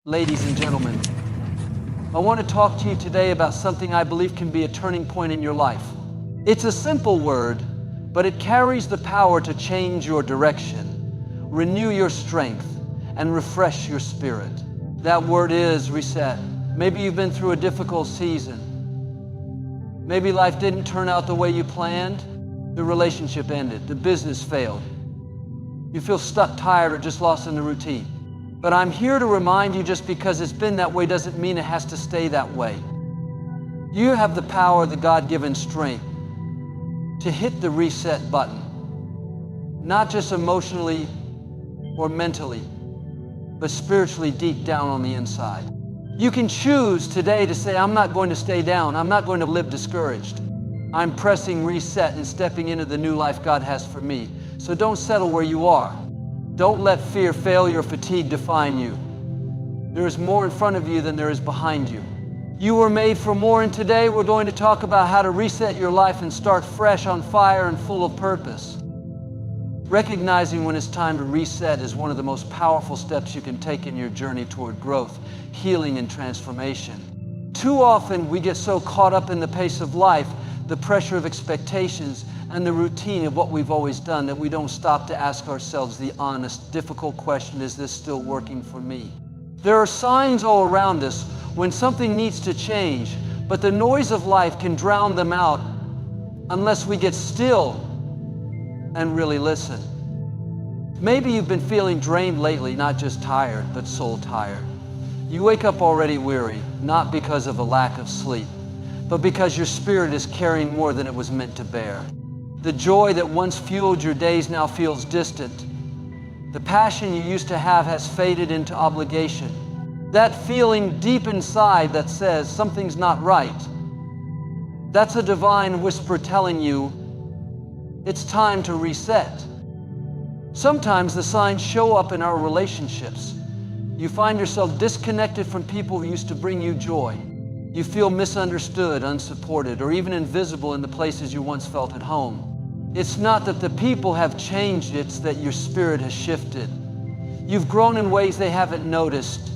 Ladies and gentlemen, I want to talk to you today about something I believe can be a turning point in your life. It's a simple word, but it carries the power to change your direction, renew your strength, and refresh your spirit. That word is reset. Maybe you've been through a difficult season. Maybe life didn't turn out the way you planned. The relationship ended, the business failed. You feel stuck, tired, or just lost in the routine. But I'm here to remind you, just because it's been that way doesn't mean it has to stay that way. You have the power, the God-given strength, to hit the reset button. Not just emotionally or mentally, but spiritually deep down on the inside. You can choose today to say, I'm not going to stay down. I'm not going to live discouraged. I'm pressing reset and stepping into the new life God has for me. So don't settle where you are. Don't let fear, failure, or fatigue define you. There is more in front of you than there is behind you. You were made for more, and today we're going to talk about how to reset your life and start fresh, on fire, and full of purpose. Recognizing when it's time to reset is one of the most powerful steps you can take in your journey toward growth, healing, and transformation. Too often we get so caught up in the pace of life, the pressure of expectations, and the routine of what we've always done that we don't stop to ask ourselves the honest, difficult question, is this still working for me? There are signs all around us when something needs to change, but the noise of life can drown them out unless we get still and really listen. Maybe you've been feeling drained lately, not just tired, but soul tired. You wake up already weary, not because of a lack of sleep, but because your spirit is carrying more than it was meant to bear. The joy that once fueled your days now feels distant. The passion you used to have has faded into obligation. That feeling deep inside that says something's not right, that's a divine whisper telling you it's time to reset. Sometimes the signs show up in our relationships. You find yourself disconnected from people who used to bring you joy. You feel misunderstood, unsupported, or even invisible in the places you once felt at home. It's not that the people have changed, it's that your spirit has shifted. You've grown in ways they haven't noticed,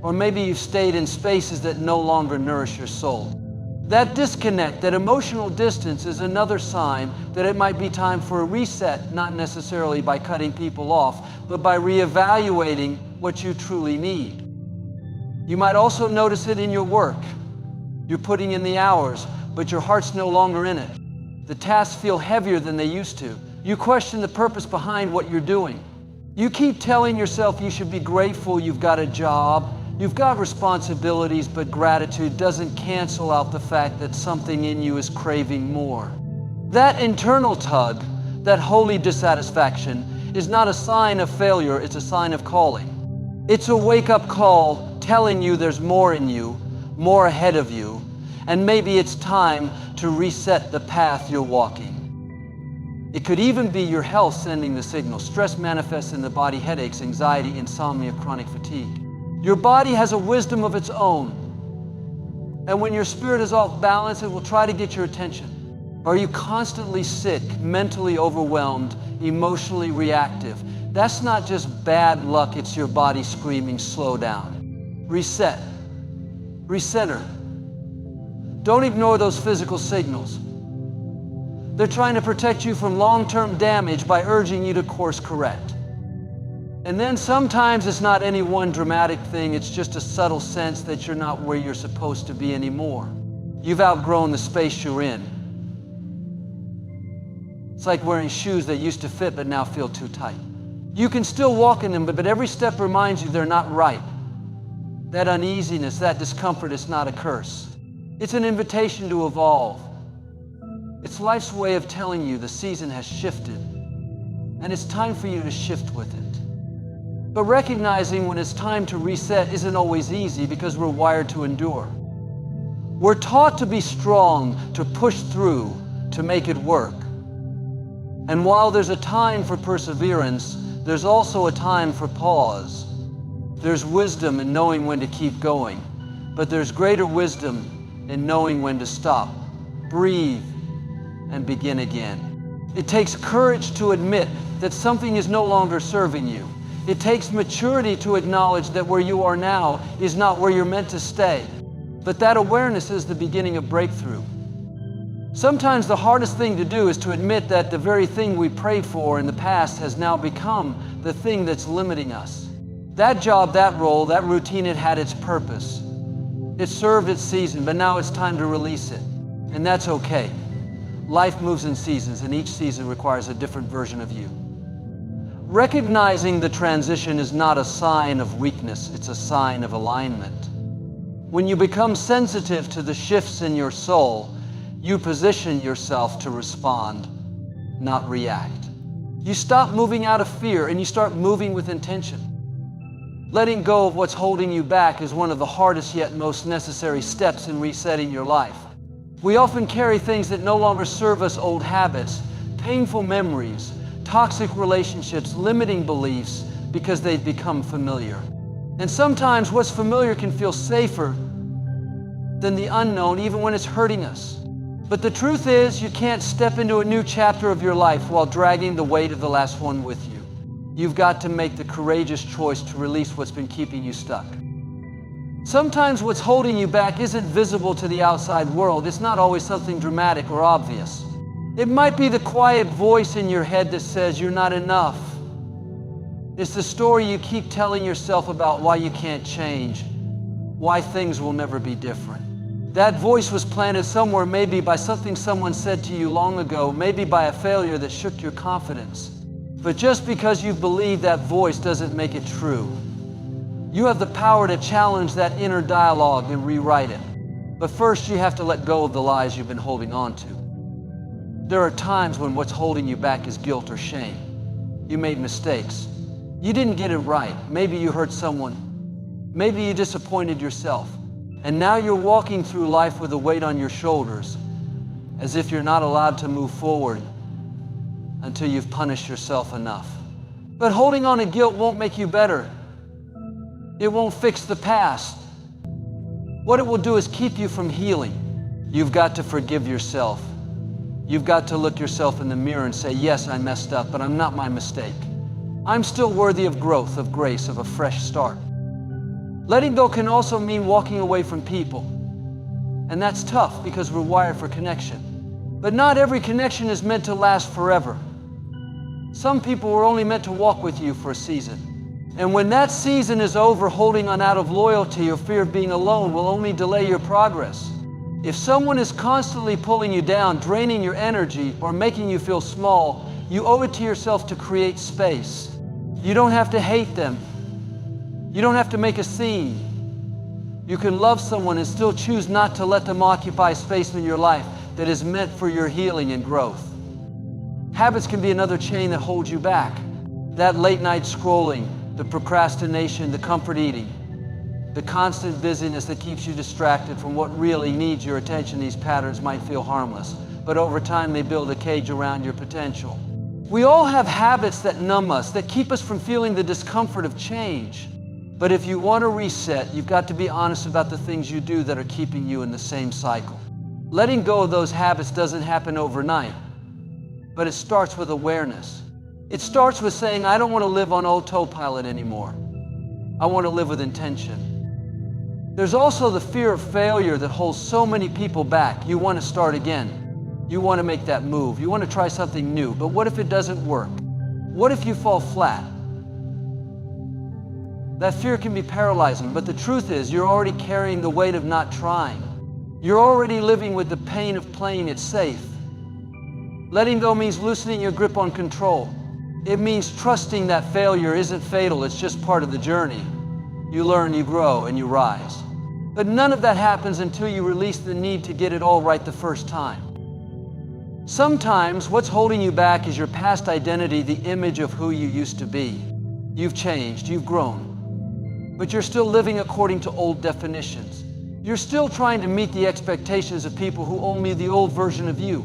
or maybe you've stayed in spaces that no longer nourish your soul. That disconnect, that emotional distance, is another sign that it might be time for a reset, not necessarily by cutting people off, but by reevaluating what you truly need. You might also notice it in your work. You're putting in the hours, but your heart's no longer in it. The tasks feel heavier than they used to. You question the purpose behind what you're doing. You keep telling yourself you should be grateful you've got a job, you've got responsibilities, but gratitude doesn't cancel out the fact that something in you is craving more. That internal tug, that holy dissatisfaction, is not a sign of failure, it's a sign of calling. It's a wake-up call telling you there's more in you, more ahead of you, and maybe it's time to reset the path you're walking. It could even be your health sending the signal. Stress manifests in the body: headaches, anxiety, insomnia, chronic fatigue. Your body has a wisdom of its own, and when your spirit is off balance, it will try to get your attention. Are you constantly sick, mentally overwhelmed, emotionally reactive? That's not just bad luck, it's your body screaming, slow down. Reset. Recenter. Don't ignore those physical signals. They're trying to protect you from long-term damage by urging you to course correct. And then sometimes it's not any one dramatic thing, it's just a subtle sense that you're not where you're supposed to be anymore. You've outgrown the space you're in. It's like wearing shoes that used to fit but now feel too tight. You can still walk in them, but every step reminds you they're not right. That uneasiness, that discomfort is not a curse. It's an invitation to evolve. It's life's way of telling you the season has shifted, and it's time for you to shift with it. But recognizing when it's time to reset isn't always easy, because we're wired to endure. We're taught to be strong, to push through, to make it work. And while there's a time for perseverance, there's also a time for pause. There's wisdom in knowing when to keep going, but there's greater wisdom in knowing when to stop, breathe, and begin again. It takes courage to admit that something is no longer serving you. It takes maturity to acknowledge that where you are now is not where you're meant to stay. But that awareness is the beginning of breakthrough. Sometimes the hardest thing to do is to admit that the very thing we prayed for in the past has now become the thing that's limiting us. That job, that role, that routine, it had its purpose. It served its season, but now it's time to release it. And that's okay. Life moves in seasons, and each season requires a different version of you. Recognizing the transition is not a sign of weakness, it's a sign of alignment. When you become sensitive to the shifts in your soul, you position yourself to respond, not react. You stop moving out of fear and you start moving with intention. Letting go of what's holding you back is one of the hardest yet most necessary steps in resetting your life. We often carry things that no longer serve us, old habits, painful memories, toxic relationships, limiting beliefs, because they've become familiar. And sometimes what's familiar can feel safer than the unknown, even when it's hurting us. But the truth is, you can't step into a new chapter of your life while dragging the weight of the last one with you. You've got to make the courageous choice to release what's been keeping you stuck. Sometimes what's holding you back isn't visible to the outside world. It's not always something dramatic or obvious. It might be the quiet voice in your head that says you're not enough. It's the story you keep telling yourself about why you can't change, why things will never be different. That voice was planted somewhere, maybe by something someone said to you long ago, maybe by a failure that shook your confidence. But just because you believe that voice doesn't make it true. You have the power to challenge that inner dialogue and rewrite it. But first, you have to let go of the lies you've been holding on to. There are times when what's holding you back is guilt or shame. You made mistakes. You didn't get it right. Maybe you hurt someone. Maybe you disappointed yourself. And now you're walking through life with a weight on your shoulders, as if you're not allowed to move forward until you've punished yourself enough. But holding on to guilt won't make you better. It won't fix the past. What it will do is keep you from healing. You've got to forgive yourself. You've got to look yourself in the mirror and say, yes, I messed up, but I'm not my mistake. I'm still worthy of growth, of grace, of a fresh start. Letting go can also mean walking away from people. And that's tough because we're wired for connection. But not every connection is meant to last forever. Some people were only meant to walk with you for a season. And when that season is over, holding on out of loyalty or fear of being alone will only delay your progress. If someone is constantly pulling you down, draining your energy, or making you feel small, you owe it to yourself to create space. You don't have to hate them. You don't have to make a scene. You can love someone and still choose not to let them occupy space in your life that is meant for your healing and growth. Habits can be another chain that holds you back. That late night scrolling, the procrastination, the comfort eating, the constant busyness that keeps you distracted from what really needs your attention. These patterns might feel harmless, but over time they build a cage around your potential. We all have habits that numb us, that keep us from feeling the discomfort of change. But if you want to reset, you've got to be honest about the things you do that are keeping you in the same cycle. Letting go of those habits doesn't happen overnight, but it starts with awareness. It starts with saying, I don't want to live on autopilot anymore. I want to live with intention. There's also the fear of failure that holds so many people back. You want to start again. You want to make that move. You want to try something new. But what if it doesn't work? What if you fall flat? That fear can be paralyzing, but the truth is you're already carrying the weight of not trying. You're already living with the pain of playing it safe. Letting go means loosening your grip on control. It means trusting that failure isn't fatal, it's just part of the journey. You learn, you grow, and you rise. But none of that happens until you release the need to get it all right the first time. Sometimes what's holding you back is your past identity, the image of who you used to be. You've changed, you've grown, but you're still living according to old definitions. You're still trying to meet the expectations of people who only the old version of you.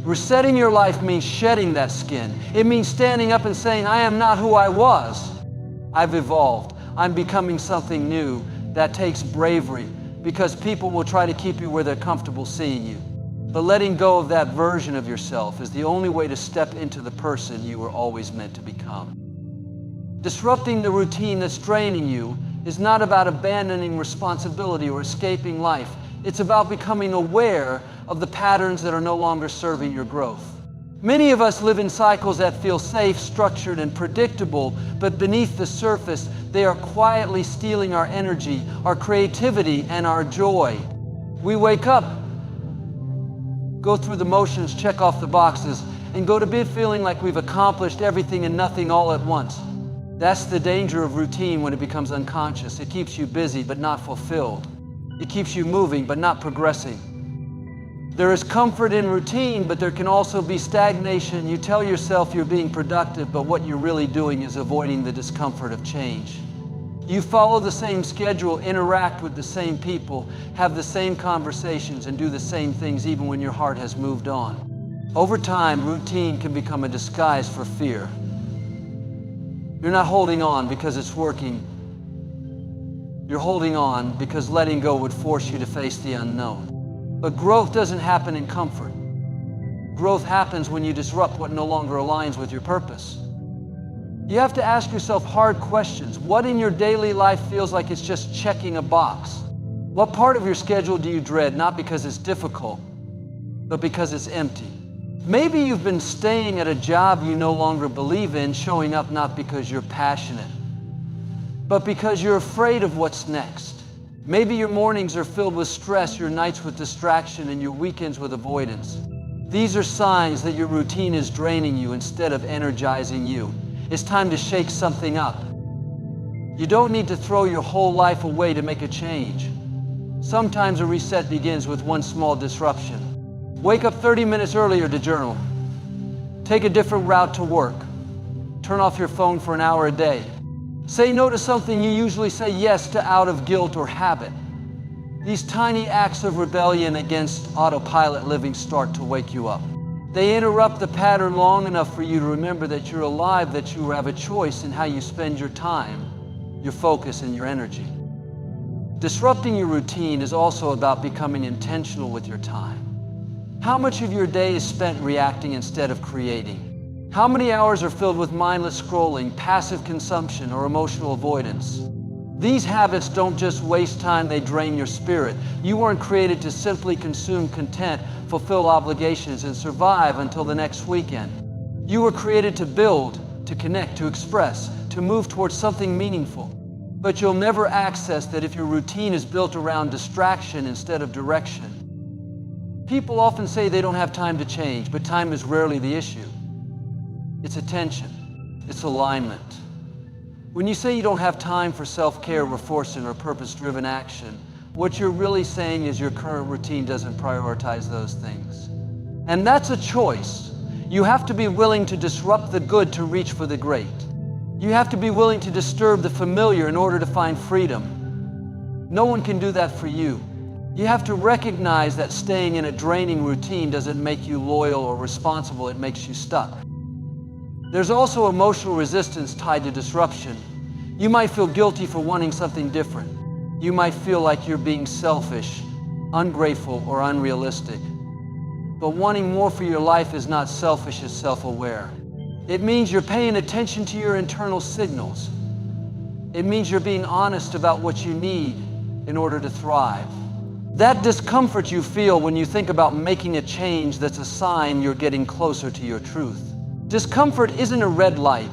Resetting your life means shedding that skin. It means standing up and saying, I am not who I was. I've evolved. I'm becoming something new. That takes bravery because people will try to keep you where they're comfortable seeing you. But letting go of that version of yourself is the only way to step into the person you were always meant to become. Disrupting the routine that's draining you is not about abandoning responsibility or escaping life. It's about becoming aware of the patterns that are no longer serving your growth. Many of us live in cycles that feel safe, structured, and predictable, but beneath the surface, they are quietly stealing our energy, our creativity, and our joy. We wake up, go through the motions, check off the boxes, and go to bed feeling like we've accomplished everything and nothing all at once. That's the danger of routine when it becomes unconscious. It keeps you busy but not fulfilled. It keeps you moving but not progressing. There is comfort in routine, but there can also be stagnation. You tell yourself you're being productive, but what you're really doing is avoiding the discomfort of change. You follow the same schedule, interact with the same people, have the same conversations, and do the same things even when your heart has moved on. Over time, routine can become a disguise for fear. You're not holding on because it's working. You're holding on because letting go would force you to face the unknown. But growth doesn't happen in comfort. Growth happens when you disrupt what no longer aligns with your purpose. You have to ask yourself hard questions. What in your daily life feels like it's just checking a box? What part of your schedule do you dread, not because it's difficult, but because it's empty? Maybe you've been staying at a job you no longer believe in, showing up not because you're passionate, but because you're afraid of what's next. Maybe your mornings are filled with stress, your nights with distraction, and your weekends with avoidance. These are signs that your routine is draining you instead of energizing you. It's time to shake something up. You don't need to throw your whole life away to make a change. Sometimes a reset begins with one small disruption. Wake up 30 minutes earlier to journal. Take a different route to work. Turn off your phone for an hour a day. Say no to something you usually say yes to out of guilt or habit. These tiny acts of rebellion against autopilot living start to wake you up. They interrupt the pattern long enough for you to remember that you're alive, that you have a choice in how you spend your time, your focus, and your energy. Disrupting your routine is also about becoming intentional with your time. How much of your day is spent reacting instead of creating? How many hours are filled with mindless scrolling, passive consumption, or emotional avoidance? These habits don't just waste time, they drain your spirit. You weren't created to simply consume content, fulfill obligations, and survive until the next weekend. You were created to build, to connect, to express, to move towards something meaningful. But you'll never access that if your routine is built around distraction instead of direction. People often say they don't have time to change, but time is rarely the issue. It's attention. It's alignment. When you say you don't have time for self-care, reinforcement, or purpose-driven action, what you're really saying is your current routine doesn't prioritize those things. And that's a choice. You have to be willing to disrupt the good to reach for the great. You have to be willing to disturb the familiar in order to find freedom. No one can do that for you. You have to recognize that staying in a draining routine doesn't make you loyal or responsible, it makes you stuck. There's also emotional resistance tied to disruption. You might feel guilty for wanting something different. You might feel like you're being selfish, ungrateful, or unrealistic. But wanting more for your life is not selfish, it's self-aware. It means you're paying attention to your internal signals. It means you're being honest about what you need in order to thrive. That discomfort you feel when you think about making a change, that's a sign you're getting closer to your truth. Discomfort isn't a red light.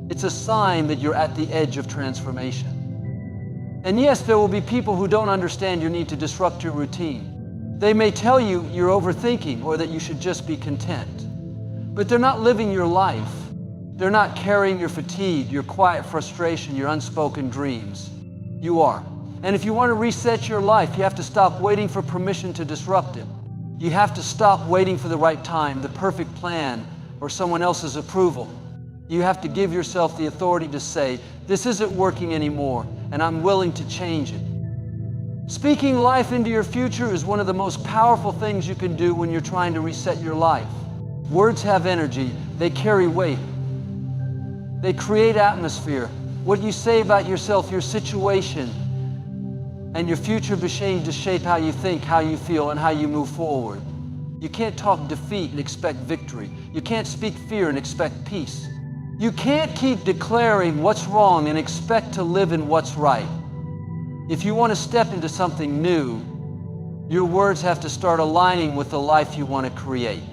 It's a sign that you're at the edge of transformation. And yes, there will be people who don't understand your need to disrupt your routine. They may tell you you're overthinking or that you should just be content. But they're not living your life. They're not carrying your fatigue, your quiet frustration, your unspoken dreams. You are. And if you want to reset your life, you have to stop waiting for permission to disrupt it. You have to stop waiting for the right time, the perfect plan, or someone else's approval. You have to give yourself the authority to say, this isn't working anymore, and I'm willing to change it. Speaking life into your future is one of the most powerful things you can do when you're trying to reset your life. Words have energy, they carry weight. They create atmosphere. What you say about yourself, your situation, and your future begin to shape how you think, how you feel, and how you move forward. You can't talk defeat and expect victory. You can't speak fear and expect peace. You can't keep declaring what's wrong and expect to live in what's right. If you want to step into something new, your words have to start aligning with the life you want to create.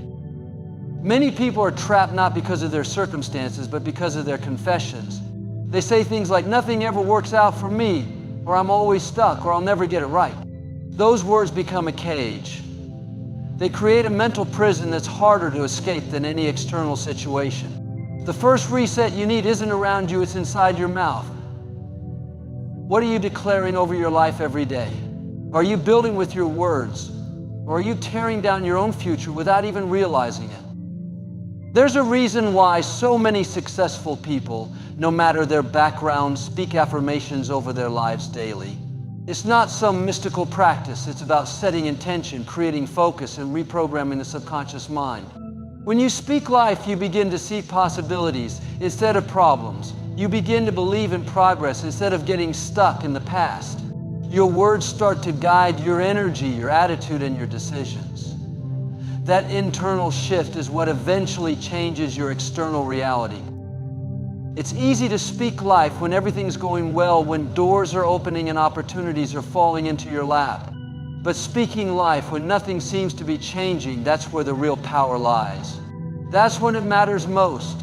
Many people are trapped not because of their circumstances, but because of their confessions. They say things like, nothing ever works out for me, or I'm always stuck, or I'll never get it right. Those words become a cage. They create a mental prison that's harder to escape than any external situation. The first reset you need isn't around you, it's inside your mouth. What are you declaring over your life every day? Are you building with your words? Or are you tearing down your own future without even realizing it? There's a reason why so many successful people, no matter their background, speak affirmations over their lives daily. It's not some mystical practice. It's about setting intention, creating focus, and reprogramming the subconscious mind. When you speak life, you begin to see possibilities instead of problems. You begin to believe in progress instead of getting stuck in the past. Your words start to guide your energy, your attitude, and your decisions. That internal shift is what eventually changes your external reality. It's easy to speak life when everything's going well, when doors are opening and opportunities are falling into your lap. But speaking life when nothing seems to be changing, that's where the real power lies. That's when it matters most.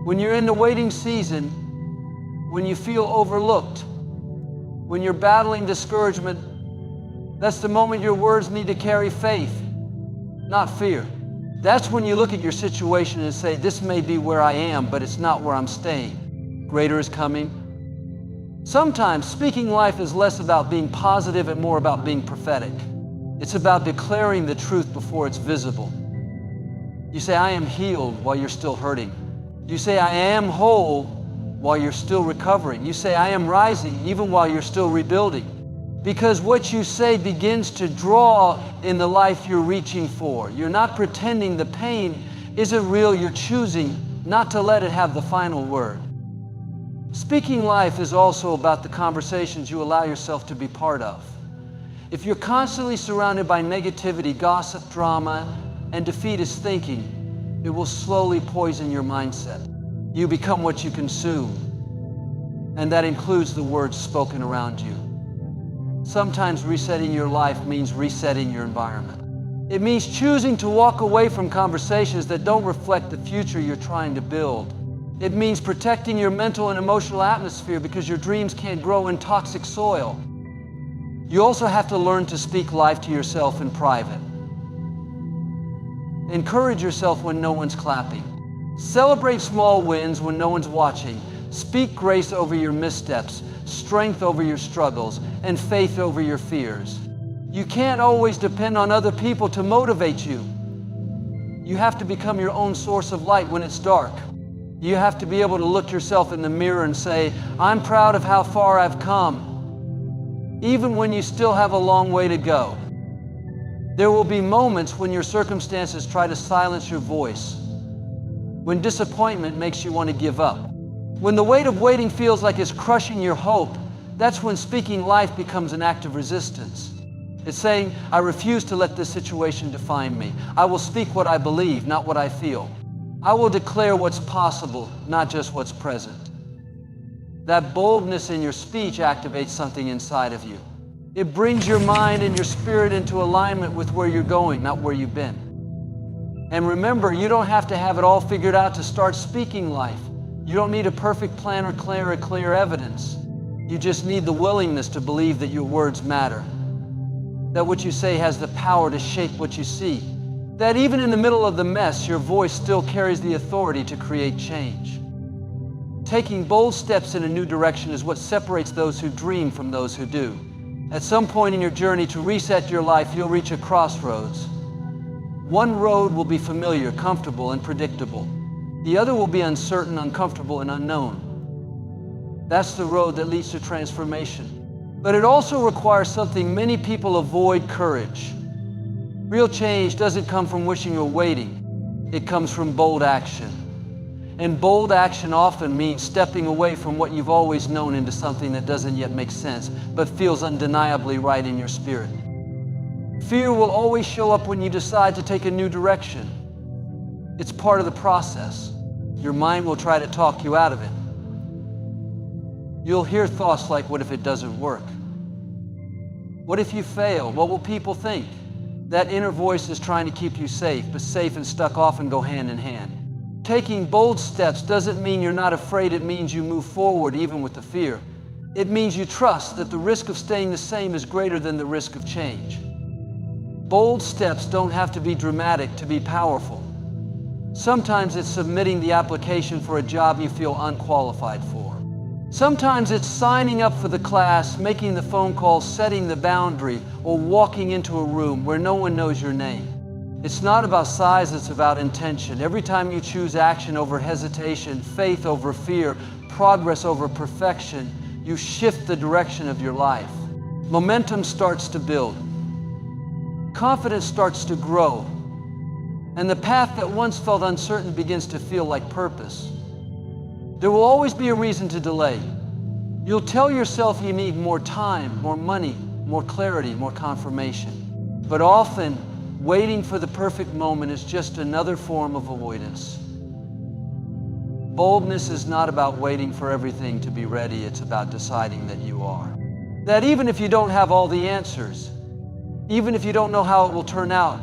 When you're in the waiting season, when you feel overlooked, when you're battling discouragement, that's the moment your words need to carry faith, not fear. That's when you look at your situation and say, this may be where I am, but it's not where I'm staying. Greater is coming. Sometimes speaking life is less about being positive and more about being prophetic. It's about declaring the truth before it's visible. You say, I am healed while you're still hurting. You say, I am whole while you're still recovering. You say, I am rising even while you're still rebuilding. Because what you say begins to draw in the life you're reaching for. You're not pretending the pain isn't real. You're choosing not to let it have the final word. Speaking life is also about the conversations you allow yourself to be part of. If you're constantly surrounded by negativity, gossip, drama, and defeatist thinking, it will slowly poison your mindset. You become what you consume, and that includes the words spoken around you. Sometimes resetting your life means resetting your environment. It means choosing to walk away from conversations that don't reflect the future you're trying to build. It means protecting your mental and emotional atmosphere because your dreams can't grow in toxic soil. You also have to learn to speak life to yourself in private. Encourage yourself when no one's clapping. Celebrate small wins when no one's watching. Speak grace over your missteps, strength over your struggles, and faith over your fears. You can't always depend on other people to motivate you. You have to become your own source of light when it's dark. You have to be able to look yourself in the mirror and say, I'm proud of how far I've come, even when you still have a long way to go. There will be moments when your circumstances try to silence your voice, when disappointment makes you want to give up. When the weight of waiting feels like it's crushing your hope, that's when speaking life becomes an act of resistance. It's saying, I refuse to let this situation define me. I will speak what I believe, not what I feel. I will declare what's possible, not just what's present. That boldness in your speech activates something inside of you. It brings your mind and your spirit into alignment with where you're going, not where you've been. And remember, you don't have to have it all figured out to start speaking life. You don't need a perfect plan or clear evidence. You just need the willingness to believe that your words matter. That what you say has the power to shape what you see. That even in the middle of the mess, your voice still carries the authority to create change. Taking bold steps in a new direction is what separates those who dream from those who do. At some point in your journey to reset your life, you'll reach a crossroads. One road will be familiar, comfortable, and predictable. The other will be uncertain, uncomfortable, and unknown. That's the road that leads to transformation. But it also requires something many people avoid: courage. Real change doesn't come from wishing or waiting. It comes from bold action. And bold action often means stepping away from what you've always known into something that doesn't yet make sense, but feels undeniably right in your spirit. Fear will always show up when you decide to take a new direction. It's part of the process. Your mind will try to talk you out of it. You'll hear thoughts like, what if it doesn't work? What if you fail? What will people think? That inner voice is trying to keep you safe, but safe and stuck often go hand in hand. Taking bold steps doesn't mean you're not afraid. It means you move forward even with the fear. It means you trust that the risk of staying the same is greater than the risk of change. Bold steps don't have to be dramatic to be powerful. Sometimes it's submitting the application for a job you feel unqualified for. Sometimes it's signing up for the class, making the phone call, setting the boundary, or walking into a room where no one knows your name. It's not about size, it's about intention. Every time you choose action over hesitation, faith over fear, progress over perfection, you shift the direction of your life. Momentum starts to build. Confidence starts to grow. And the path that once felt uncertain begins to feel like purpose. There will always be a reason to delay. You'll tell yourself you need more time, more money, more clarity, more confirmation. But often, waiting for the perfect moment is just another form of avoidance. Boldness is not about waiting for everything to be ready. It's about deciding that you are. That even if you don't have all the answers, even if you don't know how it will turn out,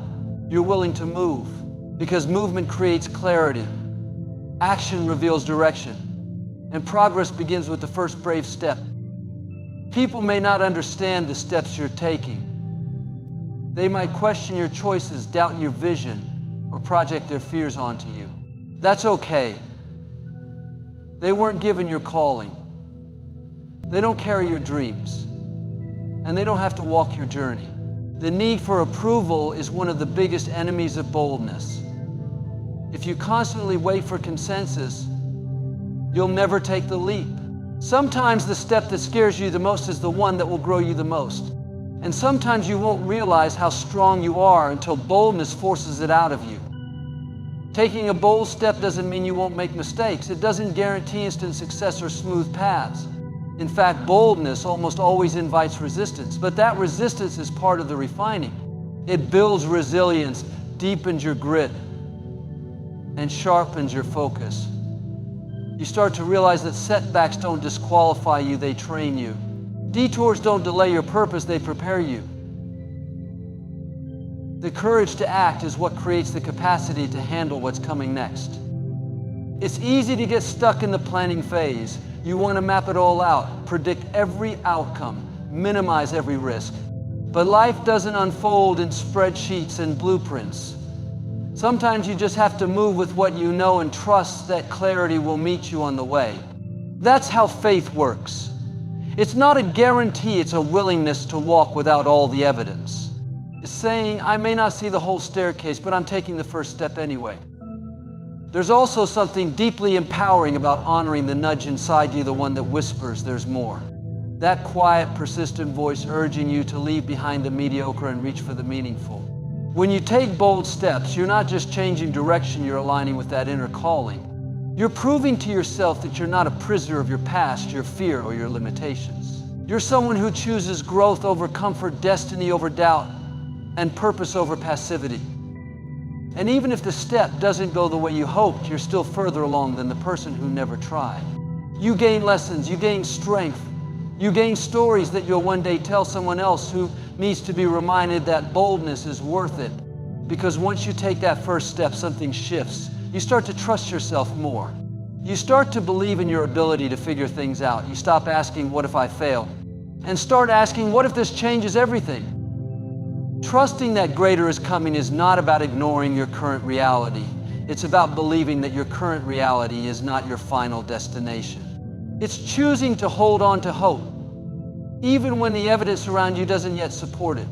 you're willing to move. Because movement creates clarity. Action reveals direction. And progress begins with the first brave step. People may not understand the steps you're taking. They might question your choices, doubt your vision, or project their fears onto you. That's okay. They weren't given your calling. They don't carry your dreams. And they don't have to walk your journey. The need for approval is one of the biggest enemies of boldness. If you constantly wait for consensus, you'll never take the leap. Sometimes the step that scares you the most is the one that will grow you the most. And sometimes you won't realize how strong you are until boldness forces it out of you. Taking a bold step doesn't mean you won't make mistakes. It doesn't guarantee instant success or smooth paths. In fact, boldness almost always invites resistance, but that resistance is part of the refining. It builds resilience, deepens your grit, and sharpens your focus. You start to realize that setbacks don't disqualify you, they train you. Detours don't delay your purpose, they prepare you. The courage to act is what creates the capacity to handle what's coming next. It's easy to get stuck in the planning phase. You want to map it all out, predict every outcome, minimize every risk. But life doesn't unfold in spreadsheets and blueprints. Sometimes you just have to move with what you know and trust that clarity will meet you on the way. That's how faith works. It's not a guarantee, it's a willingness to walk without all the evidence. It's saying, I may not see the whole staircase, but I'm taking the first step anyway. There's also something deeply empowering about honoring the nudge inside you, the one that whispers there's more. That quiet, persistent voice urging you to leave behind the mediocre and reach for the meaningful. When you take bold steps, you're not just changing direction, you're aligning with that inner calling. You're proving to yourself that you're not a prisoner of your past, your fear, or your limitations. You're someone who chooses growth over comfort, destiny over doubt, and purpose over passivity. And even if the step doesn't go the way you hoped, you're still further along than the person who never tried. You gain lessons, you gain strength, you gain stories that you'll one day tell someone else who needs to be reminded that boldness is worth it. Because once you take that first step, something shifts. You start to trust yourself more. You start to believe in your ability to figure things out. You stop asking, what if I fail? And start asking, what if this changes everything? Trusting that greater is coming is not about ignoring your current reality. It's about believing that your current reality is not your final destination. It's choosing to hold on to hope, even when the evidence around you doesn't yet support it.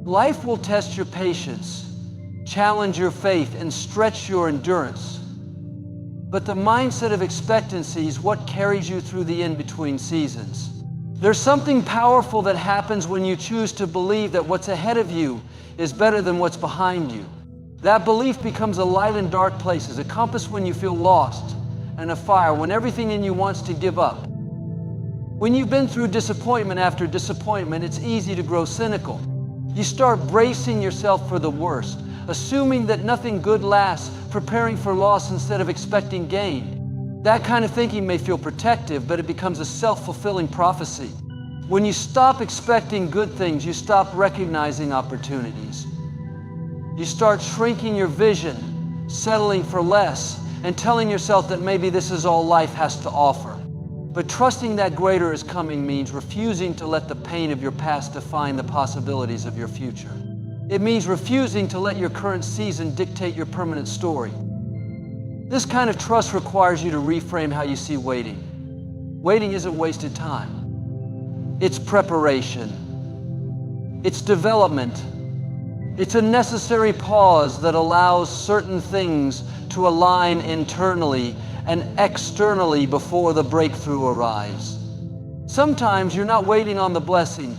Life will test your patience, challenge your faith, and stretch your endurance. But the mindset of expectancy is what carries you through the in-between seasons. There's something powerful that happens when you choose to believe that what's ahead of you is better than what's behind you. That belief becomes a light in dark places, a compass when you feel lost, and a fire when everything in you wants to give up. When you've been through disappointment after disappointment, it's easy to grow cynical. You start bracing yourself for the worst, assuming that nothing good lasts, preparing for loss instead of expecting gain. That kind of thinking may feel protective, but it becomes a self-fulfilling prophecy. When you stop expecting good things, you stop recognizing opportunities. You start shrinking your vision, settling for less, and telling yourself that maybe this is all life has to offer. But trusting that greater is coming means refusing to let the pain of your past define the possibilities of your future. It means refusing to let your current season dictate your permanent story. This kind of trust requires you to reframe how you see waiting. Waiting isn't wasted time. It's preparation. It's development. It's a necessary pause that allows certain things to align internally and externally before the breakthrough arrives. Sometimes you're not waiting on the blessing.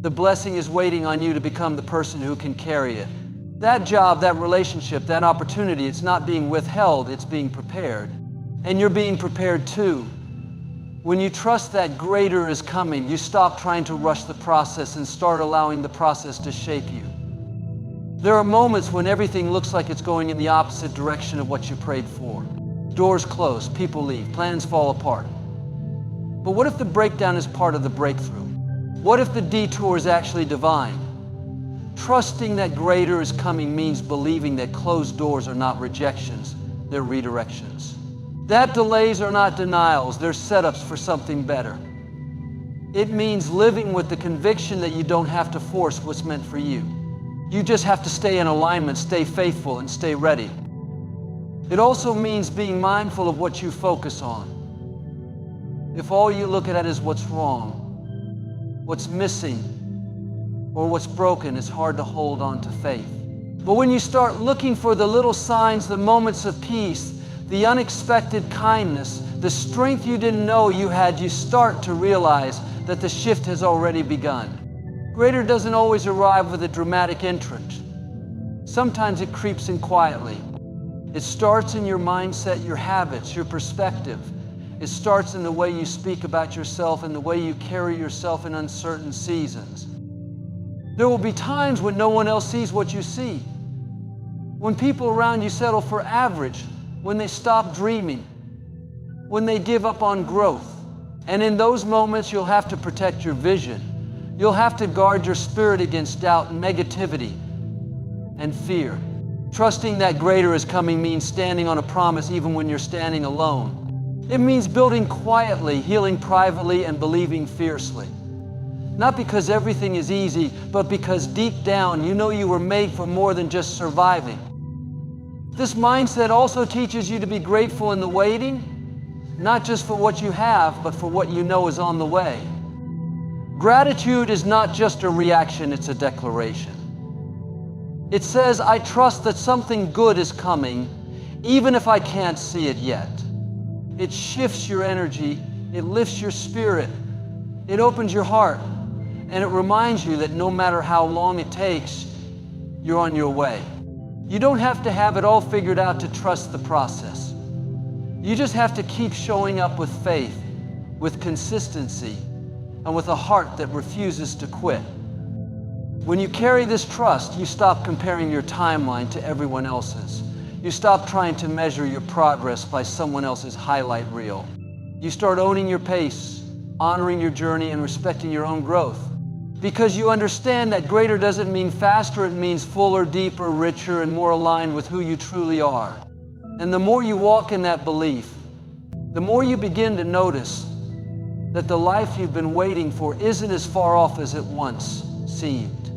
The blessing is waiting on you to become the person who can carry it. That job, that relationship, that opportunity, it's not being withheld, it's being prepared. And you're being prepared too. When you trust that greater is coming, you stop trying to rush the process and start allowing the process to shape you. There are moments when everything looks like it's going in the opposite direction of what you prayed for. Doors close, people leave, plans fall apart. But what if the breakdown is part of the breakthrough? What if the detour is actually divine? Trusting that greater is coming means believing that closed doors are not rejections, they're redirections. That delays are not denials, they're setups for something better. It means living with the conviction that you don't have to force what's meant for you. You just have to stay in alignment, stay faithful, and stay ready. It also means being mindful of what you focus on. If all you look at is what's wrong, what's missing, or what's broken, it's hard to hold on to faith. But when you start looking for the little signs, the moments of peace, the unexpected kindness, the strength you didn't know you had, you start to realize that the shift has already begun. Greater doesn't always arrive with a dramatic entrance. Sometimes it creeps in quietly. It starts in your mindset, your habits, your perspective. It starts in the way you speak about yourself and the way you carry yourself in uncertain seasons. There will be times when no one else sees what you see. When people around you settle for average, when they stop dreaming, when they give up on growth. And in those moments, you'll have to protect your vision. You'll have to guard your spirit against doubt and negativity and fear. Trusting that greater is coming means standing on a promise even when you're standing alone. It means building quietly, healing privately, and believing fiercely. Not because everything is easy, but because deep down you know you were made for more than just surviving. This mindset also teaches you to be grateful in the waiting, not just for what you have, but for what you know is on the way. Gratitude is not just a reaction, it's a declaration. It says, I trust that something good is coming, even if I can't see it yet. It shifts your energy, it lifts your spirit, it opens your heart, and it reminds you that no matter how long it takes, you're on your way. You don't have to have it all figured out to trust the process. You just have to keep showing up with faith, with consistency, and with a heart that refuses to quit. When you carry this trust, you stop comparing your timeline to everyone else's. You stop trying to measure your progress by someone else's highlight reel. You start owning your pace, honoring your journey, and respecting your own growth. Because you understand that greater doesn't mean faster, it means fuller, deeper, richer, and more aligned with who you truly are. And the more you walk in that belief, the more you begin to notice that the life you've been waiting for isn't as far off as it once seemed.